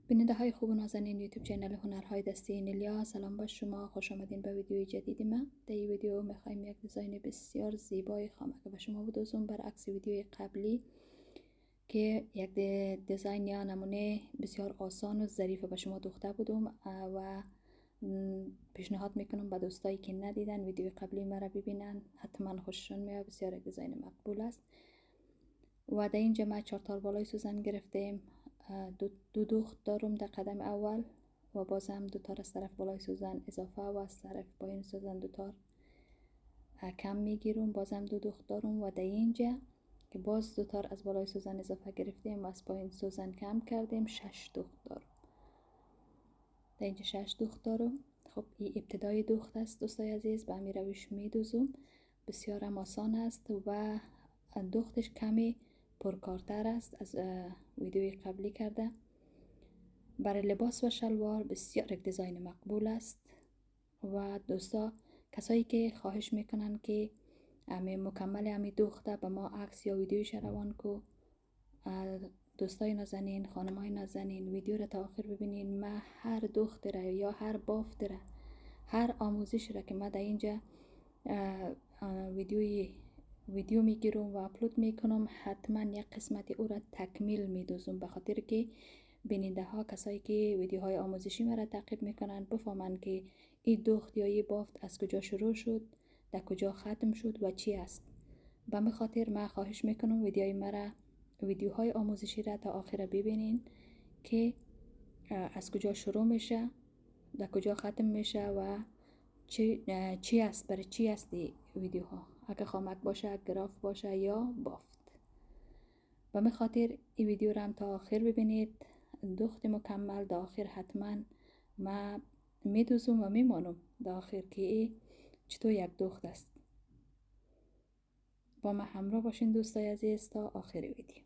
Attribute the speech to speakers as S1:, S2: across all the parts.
S1: بیننده های خوب و نازنین یوتیوب چینل هنرهای دستی نیلیا، سلام با شما، خوش آمدین به ویدئوی جدید من. در این ویدیو میخوایم یک دیزاین بسیار زیبای خامه که به شما بدوزم برعکس ویدیوی قبلی که یک دیزاین یا نمونه بسیار آسان و ظریف به شما دوخته بودم و پیشنهاد میکنم به دوستایی که ندیدن ویدیوی قبلی مرا ببینن، حتما خوششون میاد. بسیار یک دیزاین مقبول است و در اینجا ما 4 تار بالای سوزن گرفتیم. دو دوخت دارم در قدم اول و بازم 2 تار از طرف بالای سوزن اضافه و از طرف پایین سوزن 2 تار کم میگیرم. بازم 2 دوخت دارم و در اینجا که باز 2 تار از بالای سوزن اضافه گرفتیم و از پایین سوزن کم کردیم 6 دوخت دارم. در اینجا 6 دوخت دارم. خب این ابتدای دوخت است دوستای عزیز، به همین روش میدوزم. بسیار آسان است و دوختش کمی پرکارتر است از ویدئوی قبلی کرده. برای لباس و شلوار بسیار یک دیزاین مقبول است و دوستا کسایی که خواهش میکنن که مکمل همی دوخته به ما عکس یا ویدیوش روان کو، دوستای نازنین، خانمای نازنین ویدیو را تا آخر ببینین. ما هر دوخت را یا هر بافت را، هر آموزش را که ما در اینجا ویدیو میگیرم و اپلود میکنم حتما یک قسمت او را تکمیل میدوزم، به خاطر که بیننده ها، کسایی که ویدیوهای آموزشی مرا تعقیب میکنن بفهمن که این دوخت یا این بافت از کجا شروع شد، در کجا ختم شد و چی است. به همین خاطر من خواهش میکنم ویدیوهای آموزشی را تا آخر ببینین که از کجا شروع میشه، در کجا ختم میشه و چی است، برای چی است این ویدیوها، اگه خامک باشه، گراف باشه یا بافت. به همین خاطر این ویدیو را هم تا آخر ببینید. دوخت مکمل در آخر حتما ما میدوزم و میمانم در آخر که این چطور یک دوخت است. با ما همراه باشین دوستای عزیز تا آخر ویدیو.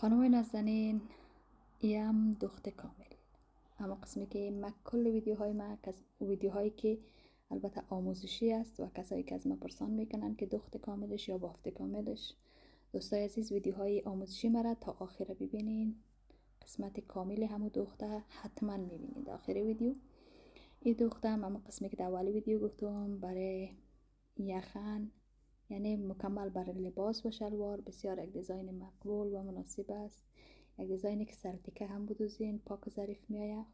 S1: خانمای نازنین، ایم دوخت کامل. اما قسمی که من کل ویدیوهایی که البته آموزشی است و کسایی که از من پرسان میکنن که دوخت کاملش یا بافت کاملش. دوستای عزیز، ویدیوهای آموزشی مرا تا آخر ببینین. قسمت کامل همو دوخته حتما میبینید آخر ویدیو. این دوختم اما قسمی که در اول ویدیو گفتم برای یخن، یعنی مکمل برای لباس و شلوار، بسیار یک دیزاین مقبول و مناسب است. یک دیزاینی که سر تکه هم بدوزین پاک و ظریف میآید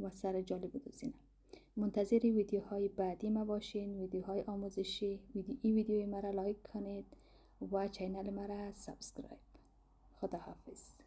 S1: و سر جالب بدوزین. منتظر ویدیوهای بعدی ما باشین، ویدیوهای آموزشی. این ویدیوی مرا لایک کنید و چینل مرا سابسکرایب. خدا حافظ.